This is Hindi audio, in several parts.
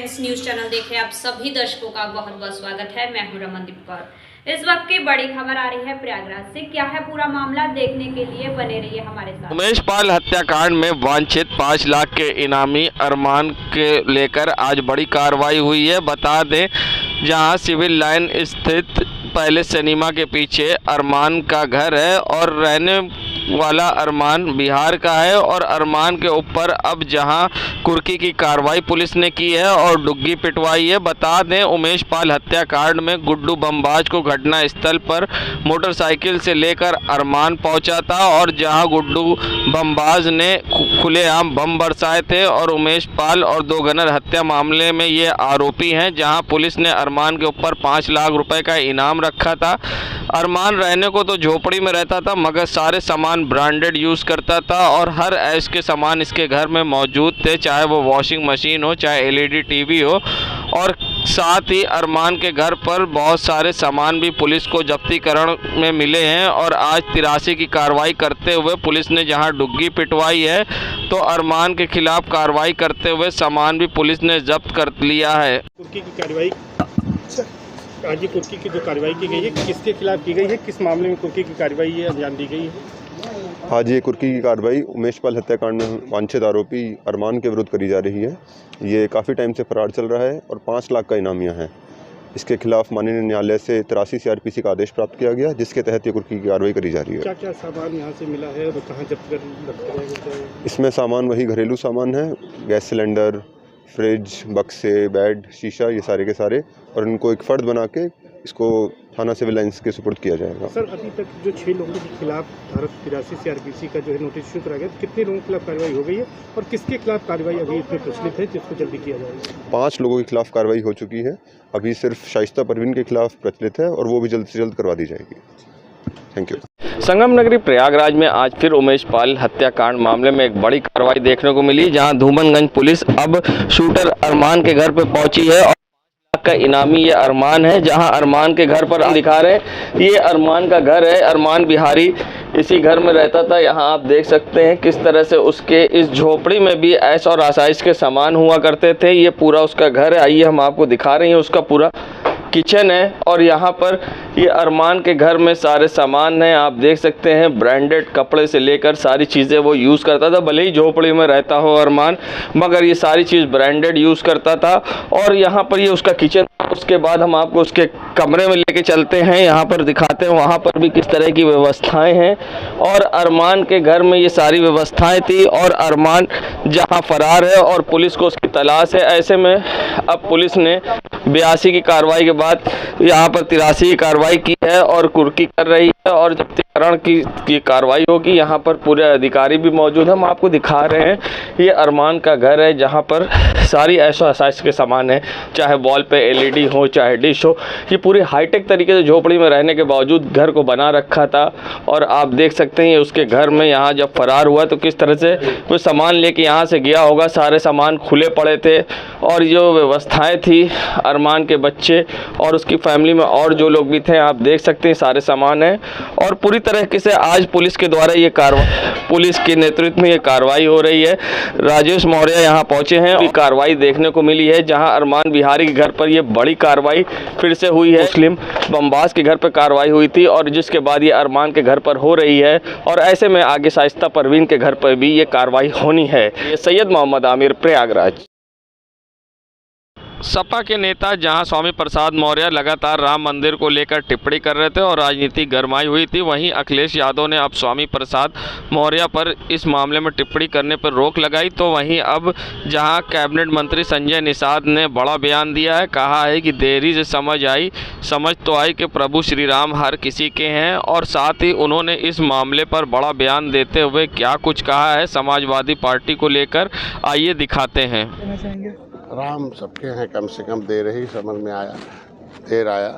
टाइम्स न्यूज चैनल देखे आप सभी दर्शकों का बहुत बहुत स्वागत है। मैं हूं रमनदीप कौर। इस वक्त की बड़ी खबर आ रही है प्रयागराज से। क्या है पूरा मामला, देखने के लिए बने रहिए हमारे साथ। उमेश पाल हत्याकांड में वांछित 5 लाख के इनामी अरमान के लेकर आज बड़ी कार्रवाई हुई है। बता दें, जहां सिविल लाइन स्थित पहले सिनेमा के पीछे अरमान का घर है और रहने वाला अरमान बिहार का है और अरमान के ऊपर अब जहां कुर्की की कार्रवाई पुलिस ने की है और डुग्गी पिटवाई है। बता दें, उमेश पाल हत्याकांड में गुड्डू बमबाज को घटना स्थल पर मोटरसाइकिल से लेकर अरमान पहुंचा था और जहां गुड्डू बमबाज ने खुलेआम बम बरसाए थे और उमेश पाल और 2 गनर हत्या मामले में ये आरोपी हैं। जहां पुलिस ने अरमान के ऊपर 5 लाख रुपए का इनाम रखा था। अरमान रहने को तो झोपड़ी में रहता था, मगर सारे सामान ब्रांडेड यूज़ करता था और हर ऐश के सामान इसके घर में मौजूद थे, चाहे वो वॉशिंग मशीन हो, चाहे एलईडी टीवी हो। और साथ ही अरमान के घर पर बहुत सारे सामान भी पुलिस को जब्तीकरण में मिले हैं और आज 83 की कार्रवाई करते हुए पुलिस ने जहां डुग्गी पिटवाई है तो अरमान के खिलाफ कार्रवाई करते हुए सामान भी पुलिस ने जब्त कर लिया है। कुर्की की कार्रवाई, आज ये कुर्की की जो कार्रवाई की गई है किसके खिलाफ की गई है, किस मामले में कुर्की की कार्रवाई ये अंजाम दी गई है? आज ये कुर्की की कार्रवाई उमेश पाल हत्याकांड में वांछित आरोपी अरमान के विरुद्ध करी जा रही है। ये काफ़ी टाइम से फरार चल रहा है और 5 लाख का इनामिया है। इसके खिलाफ माननीय न्यायालय से 83 CRPC का आदेश प्राप्त किया गया, जिसके तहत ये कुर्की की कार्रवाई करी जा रही है। क्या क्या सामान यहाँ से मिला है और कहाँ जब्त कर? इसमें सामान वही घरेलू सामान है, गैस सिलेंडर, फ्रिज, बक्से, बेड, शीशा, ये सारे के सारे, और इनको एक फर्द बना के इसको थाना सिविल लाइन्स के सुपुर्द किया जाएगा। सर, अभी तक जो 6 लोगों के खिलाफ धारा 83 CRPC का जो है नोटिस इशू करा गया, कितने लोगों के खिलाफ कार्रवाई हो गई है और किसके खिलाफ कार्रवाई अभी इसमें प्रचलित है जिसको जल्दी किया जाएगा? 5 लोगों के खिलाफ कार्रवाई हो चुकी है। अभी सिर्फ शाइस्ता परवीन के खिलाफ प्रचलित है और वो भी जल्द से जल्द करवा दी जाएगी। Thank you. संगम नगरी प्रयागराज में आज फिर उमेश पाल हत्याकांड मामले में एक बड़ी कार्रवाई देखने को मिली, जहां धूमनगंज पुलिस अब शूटर अरमान के घर पर पहुंची है और का इनामी ये अरमान है। जहां अरमान के घर पर दिखा रहे हैं, ये अरमान का घर है। अरमान बिहारी इसी घर में रहता था। यहां आप देख सकते हैं किस तरह से उसके इस झोपड़ी में भी ऐश और आसाइश के सामान हुआ करते थे। ये पूरा उसका घर है। आइए हम आपको दिखा रहे हैं, उसका पूरा किचन है और यहाँ पर ये अरमान के घर में सारे सामान हैं। आप देख सकते हैं ब्रांडेड कपड़े से लेकर सारी चीज़ें वो यूज़ करता था। भले ही झोपड़ी में रहता हो अरमान, मगर ये सारी चीज़ ब्रांडेड यूज़ करता था। और यहाँ पर ये उसका किचन, उसके बाद हम आपको उसके कमरे में लेके चलते हैं, यहाँ पर दिखाते हैं वहाँ पर भी किस तरह की व्यवस्थाएं हैं। और अरमान के घर में ये सारी व्यवस्थाएं थी और अरमान जहाँ फरार है और पुलिस को उसकी तलाश है। ऐसे में अब पुलिस ने 82 की कार्रवाई के बाद यहाँ पर 83 की कार्रवाई की है और कुर्की कर रही है और जब्तीकरण की कार्रवाई होगी। यहाँ पर पूरे अधिकारी भी मौजूद हैं। हम आपको दिखा रहे हैं, ये अरमान का घर है जहाँ पर सारी ऐशो आसाइश के सामान है, चाहे वॉल पे एलईडी हो, चाहे डिश हो। ये पूरी हाईटेक तरीके से झोपड़ी में रहने के बावजूद घर को बना रखा था। और आप देख सकते हैं उसके घर में यहाँ जब फरार हुआ तो किस तरह से कोई सामान लेके यहाँ से गया होगा। सारे सामान खुले पड़े थे और जो व्यवस्थाएं थी, अरमान के बच्चे और उसकी फैमिली में और जो लोग भी थे, आप देख सकते हैं सारे सामान हैं। और पूरी तरीके से आज पुलिस के द्वारा ये कार्रवाई, पुलिस के नेतृत्व में ये कार्रवाई हो रही है। राजेश मौर्य यहाँ पहुंचे हैं और कार्रवाई देखने को मिली है, जहां अरमान बिहारी के घर पर ये बड़ी कार्रवाई फिर से हुई है। मुस्लिम बमबाज के घर पर कार्रवाई हुई थी और जिसके बाद ये अरमान के घर पर हो रही है और ऐसे में आगे शाइस्ता परवीन के घर पर भी ये कार्रवाई होनी है। ये सैयद मोहम्मद आमिर, प्रयागराज। सपा के नेता जहां स्वामी प्रसाद मौर्य लगातार राम मंदिर को लेकर टिप्पणी कर रहे थे और राजनीति गरमाई हुई थी, वहीं अखिलेश यादव ने अब स्वामी प्रसाद मौर्य पर इस मामले में टिप्पणी करने पर रोक लगाई। तो वहीं अब जहां कैबिनेट मंत्री संजय निषाद ने बड़ा बयान दिया है, कहा है कि देरी से समझ तो आई कि प्रभु श्री राम हर किसी के हैं। और साथ ही उन्होंने इस मामले पर बड़ा बयान देते हुए क्या कुछ कहा है समाजवादी पार्टी को लेकर, आइए दिखाते हैं। राम सबके हैं, कम से कम देर ही समझ में आया, देर आया,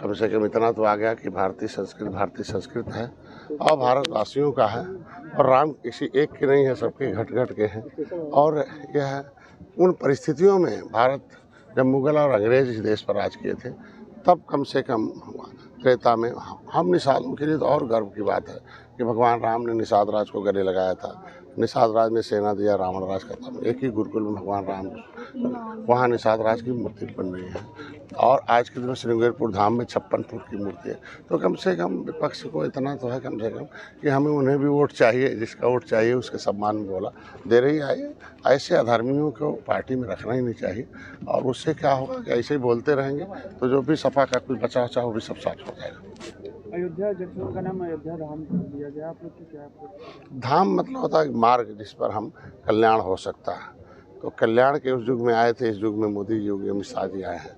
कम से कम इतना तो आ गया कि भारतीय संस्कृत है और भारतवासियों का है और राम किसी एक के नहीं है, सबके घट घट के हैं। और यह उन परिस्थितियों में भारत जब मुगल और अंग्रेज इस देश पर राज किए थे, तब कम से कम त्रेता में हम निषादों के लिए तो और गर्व की बात है कि भगवान राम ने निषाद राज को गले लगाया था। निषाद राज ने सेना दिया, रावण राज खत्म। एक ही गुरुकुल में भगवान राम वहाँ निषाद राज की मूर्ति बन रही है और आज के दिन में श्रृंगारपुर धाम में 56 फुट की मूर्ति है। तो कम से कम विपक्ष को इतना तो है कम से कम कि हमें उन्हें भी वोट चाहिए, जिसका वोट चाहिए उसके सम्मान में बोला दे रही है। ऐसे अधर्मियों को पार्टी में रखना ही नहीं चाहिए और उससे क्या होगा कि ऐसे ही बोलते रहेंगे तो जो भी सपा का कुछ बचा उचा वो भी सब साफ हो जाएगा। अयोध्या जंक्शन का नाम अयोध्या धाम दिया गया, आप लोग की क्या? धाम मतलब होता है मार्ग जिस पर हम कल्याण हो सकता है। तो कल्याण के उस युग में आए थे, इस युग में मोदी जी योगी अमित शाह जी आए हैं।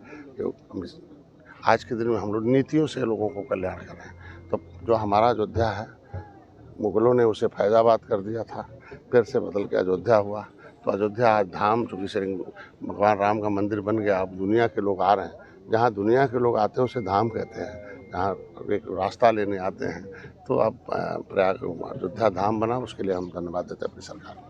आज के दिन में हम लोग नीतियों से लोगों को कल्याण कर रहे हैं। तो जो हमारा अयोध्या है, मुगलों ने उसे फैजाबाद कर दिया था, फिर से बदल के अयोध्या हुआ। तो अयोध्या आज धाम जो कि भगवान राम का मंदिर बन गया। अब दुनिया के लोग आ रहे हैं, जहाँ दुनिया के लोग आते हैं उसे धाम कहते हैं, जहाँ एक रास्ता लेने आते हैं। तो अब प्रयाग अयोध्या धाम बना, उसके लिए हम धन्यवाद देते हैं अपनी सरकार को।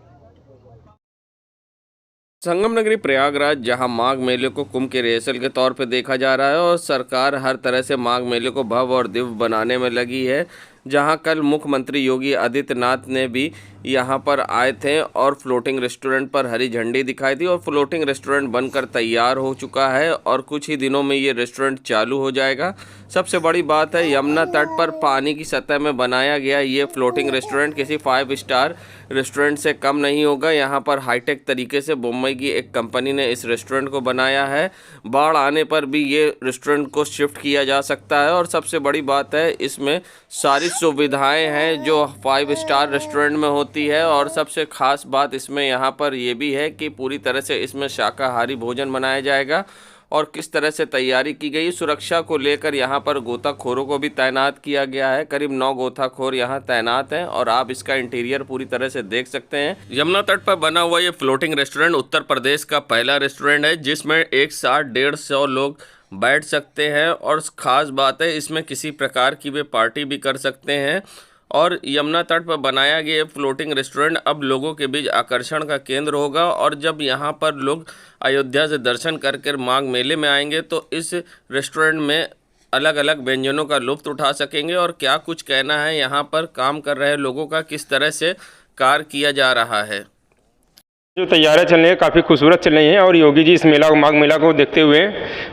संगम नगरी प्रयागराज जहां माघ मेले को कुंभ के रिहर्सल के तौर पर देखा जा रहा है और सरकार हर तरह से माघ मेले को भव्य और दिव्य बनाने में लगी है। जहां कल मुख्यमंत्री योगी आदित्यनाथ ने भी यहां पर आए थे और फ्लोटिंग रेस्टोरेंट पर हरी झंडी दिखाई थी और फ्लोटिंग रेस्टोरेंट बनकर तैयार हो चुका है और कुछ ही दिनों में ये रेस्टोरेंट चालू हो जाएगा। सबसे बड़ी बात है, यमुना तट पर पानी की सतह में बनाया गया ये फ्लोटिंग रेस्टोरेंट किसी 5 स्टार रेस्टोरेंट से कम नहीं होगा। यहाँ पर हाईटेक तरीके से मुंबई की एक कंपनी ने इस रेस्टोरेंट को बनाया है। बाढ़ आने पर भी ये रेस्टोरेंट को शिफ्ट किया जा सकता है और सबसे बड़ी बात है, इसमें सारी सुविधाएं हैं जो 5 स्टार रेस्टोरेंट में होती है। और सबसे ख़ास बात इसमें यहाँ पर ये भी है कि पूरी तरह से इसमें शाकाहारी भोजन बनाया जाएगा। और किस तरह से तैयारी की गई, सुरक्षा को लेकर यहाँ पर गोताखोरों को भी तैनात किया गया है। करीब 9 गोताखोर यहाँ तैनात हैं और आप इसका इंटीरियर पूरी तरह से देख सकते हैं। यमुना तट पर बना हुआ ये फ्लोटिंग रेस्टोरेंट उत्तर प्रदेश का पहला रेस्टोरेंट है जिसमें एक साथ 150 लोग बैठ सकते हैं। और ख़ास बात है, इसमें किसी प्रकार की वे पार्टी भी कर सकते हैं। और यमुना तट पर बनाया गया फ्लोटिंग रेस्टोरेंट अब लोगों के बीच आकर्षण का केंद्र होगा। और जब यहाँ पर लोग अयोध्या से दर्शन करके माघ मेले में आएंगे तो इस रेस्टोरेंट में अलग अलग व्यंजनों का लुत्फ़ उठा सकेंगे। और क्या कुछ कहना है यहाँ पर काम कर रहे लोगों का, किस तरह से कार्य किया जा रहा है। जो तैयारियां चल रही हैं काफ़ी खूबसूरत चल रही हैं और योगी जी इस मेला को माघ मेला को देखते हुए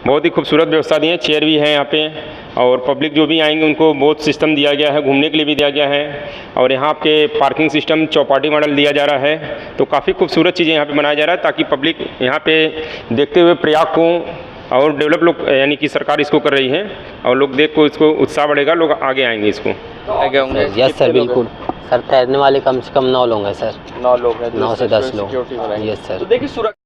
बहुत ही खूबसूरत व्यवस्था दी है। चेयर भी हैं यहाँ पे और पब्लिक जो भी आएंगे उनको बहुत सिस्टम दिया गया है, घूमने के लिए भी दिया गया है। और यहाँ पे पार्किंग सिस्टम चौपाटी मॉडल दिया जा रहा है। तो काफ़ी खूबसूरत चीज़ें यहाँ पे बनाया जा रहा है ताकि पब्लिक यहाँ पे देखते हुए प्रयाग को और डेवलप लोग यानी कि सरकार इसको कर रही है और लोग देख को इसको उत्साह बढ़ेगा, लोग आगे आएंगे इसको। यस सर, बिल्कुल सर। तैरने वाले कम से कम 9 लोग हैं सर। 9 लोग हैं, 9 से 10 लोग। Yes sir. तो देखिए सुरक्षा।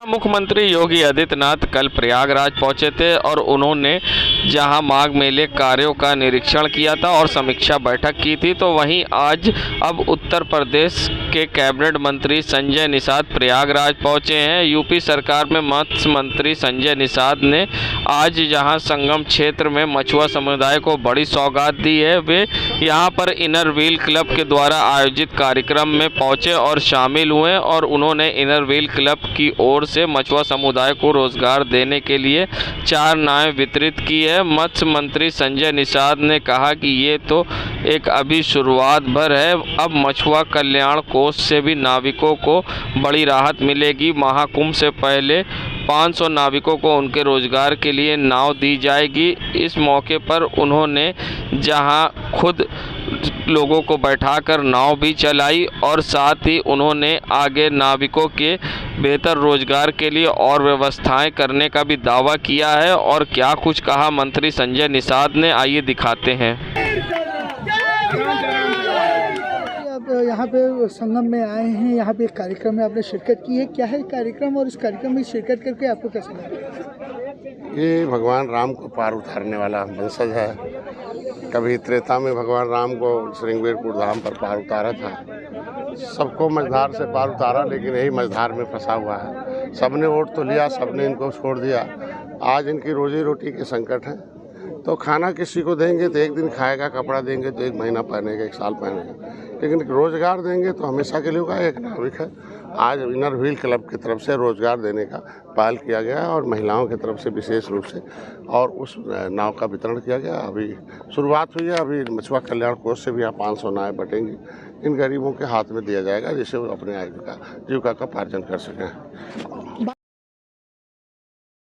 मुख्यमंत्री योगी आदित्यनाथ कल प्रयागराज पहुंचे थे और उन्होंने जहां माघ मेले कार्यों का निरीक्षण किया था और समीक्षा बैठक की थी, तो वहीं आज अब उत्तर प्रदेश के कैबिनेट मंत्री संजय निषाद प्रयागराज पहुंचे हैं। यूपी सरकार में मत्स्य मंत्री संजय निषाद ने आज जहां संगम क्षेत्र में मछुआ समुदाय को बड़ी सौगात दी है, वे यहां पर इनर व्हील क्लब के द्वारा आयोजित कार्यक्रम में पहुंचे और शामिल हुए और उन्होंने इनर व्हील क्लब की ओर से मछुआ समुदाय को रोजगार देने के लिए 4 नावें वितरित की है। मत्स्य मंत्री संजय निषाद ने कहा कि ये तो एक अभी शुरुआत भर है, अब मछुआ कल्याण कोष से भी नाविकों को बड़ी राहत मिलेगी। महाकुंभ से पहले 500 नाविकों को उनके रोजगार के लिए नाव दी जाएगी। इस मौके पर उन्होंने जहां खुद लोगों को बैठाकर नाव भी चलाई और साथ ही उन्होंने आगे नाविकों के बेहतर रोजगार के लिए और व्यवस्थाएं करने का भी दावा किया है। और क्या कुछ कहा मंत्री संजय निषाद ने, आइए दिखाते हैं। आप यहाँ पे संगम में आए हैं, यहाँ पे एक कार्यक्रम में आपने शिरकत की है, क्या है कार्यक्रम और इस कार्यक्रम में शिरकत करके आपको कैसा लगा? ये भगवान राम को पार उतारने वाला वंशज है। कभी त्रेता में भगवान राम को श्रृंगारपुर धाम पर पार उतारा था, सबको मझधार से पार उतारा, लेकिन यही मझधार में फंसा हुआ है। सबने वोट तो लिया, सबने इनको छोड़ दिया। आज इनकी रोजी रोटी के संकट है। तो खाना किसी को देंगे तो एक दिन खाएगा, कपड़ा देंगे तो 1 महीना पहनेगा, 1 साल पहनेगा, लेकिन रोज़गार देंगे तो हमेशा के लिए होगा। एक नाविक है, आज इनर व्हील क्लब की तरफ से रोज़गार देने का पहल किया गया है और महिलाओं की तरफ से विशेष रूप से और उस नाव का वितरण किया गया। अभी शुरुआत हुई है, अभी मछुआ कल्याण कोष से भी यहाँ 500 नावें बटेंगी। इन गरीबों के हाथ में दिया जाएगा, जिससे वो अपने जीविका का पार्जन कर सकें।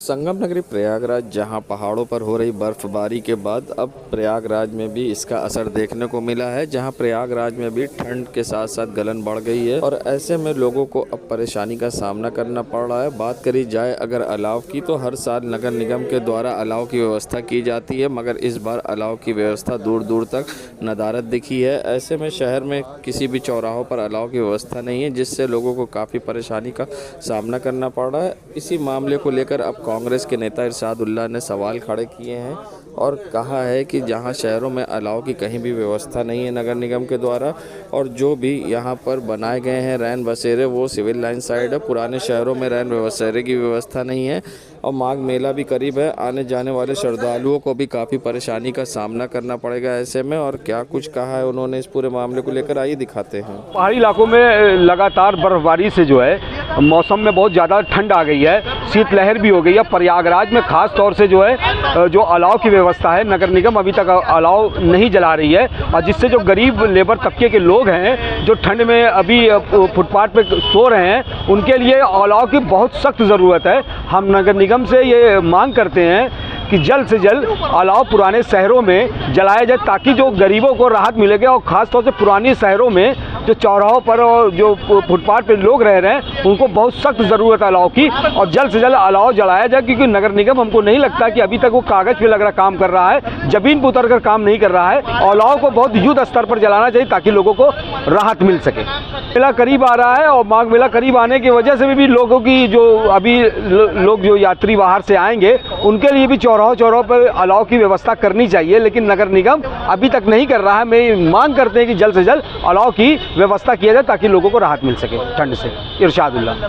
संगम नगरी प्रयागराज, जहां पहाड़ों पर हो रही बर्फबारी के बाद अब प्रयागराज में भी इसका असर देखने को मिला है, जहां प्रयागराज में भी ठंड के साथ साथ गलन बढ़ गई है और ऐसे में लोगों को अब परेशानी का सामना करना पड़ रहा है। बात करी जाए अगर अलाव की, तो हर साल नगर निगम के द्वारा अलाव की व्यवस्था की जाती है, मगर इस बार अलाव की व्यवस्था दूर दूर तक नदारद दिखी है। ऐसे में शहर में किसी भी चौराहों पर अलाव की व्यवस्था नहीं है, जिससे लोगों को काफ़ी परेशानी का सामना करना पड़ रहा है। इसी मामले को लेकर अब कांग्रेस के नेता इरशादुल्लाह ने सवाल खड़े किए हैं और कहा है कि जहां शहरों में अलाव की कहीं भी व्यवस्था नहीं है नगर निगम के द्वारा, और जो भी यहां पर बनाए गए हैं रैन बसेरे वो सिविल लाइन साइड है। पुराने शहरों में रैन बसेरे की व्यवस्था नहीं है और माघ मेला भी करीब है। आने जाने वाले श्रद्धालुओं को भी काफ़ी परेशानी का सामना करना पड़ेगा ऐसे में। और क्या कुछ कहा है उन्होंने इस पूरे मामले को लेकर, आइए दिखाते हैं। पहाड़ी इलाकों में लगातार बर्फबारी से जो है मौसम में बहुत ज़्यादा ठंड आ गई है, शीतलहर भी हो गई है। प्रयागराज में खास तौर से जो है जो अलाव की व्यवस्था है, नगर निगम अभी तक अलाव नहीं जला रही है, और जिससे जो गरीब लेबर तबके के लोग हैं जो ठंड में अभी फुटपाथ पे सो रहे हैं, उनके लिए अलाव की बहुत सख्त ज़रूरत है। हम नगर निगम से ये मांग करते हैं कि जल्द से जल्द अलाव पुराने शहरों में जलाया जाए, ताकि जो गरीबों को राहत मिलेगी। और ख़ास तौर से पुराने शहरों में जो चौराहों पर और जो फुटपाथ पर लोग रह रहे हैं, उनको बहुत सख्त ज़रूरत है अलाव की, और जल्द से जल्द अलाव जलाया जाए। क्योंकि नगर निगम, हमको नहीं लगता कि अभी तक वो कागज़ पे लग रहा काम कर रहा है, ज़मीन पर उतर कर काम नहीं कर रहा है। अलाव को बहुत युद्ध स्तर पर जलाना चाहिए ताकि लोगों को राहत मिल सके। मेला करीब आ रहा है और माघ मेला करीब आने की वजह से भी लोगों की जो अभी लोग जो यात्री बाहर से आएंगे, उनके लिए भी चौराहों पर अलाव की व्यवस्था करनी चाहिए, लेकिन नगर निगम अभी तक नहीं कर रहा है। मैं मांग करते हैं कि जल्द से जल्द अलाव की व्यवस्था किया जाए ताकि लोगों को राहत मिल सके ठंड से। इरशादुल्लाह।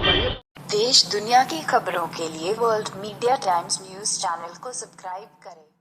देश दुनिया की खबरों के लिए world media times news channel को सब्सक्राइब करें।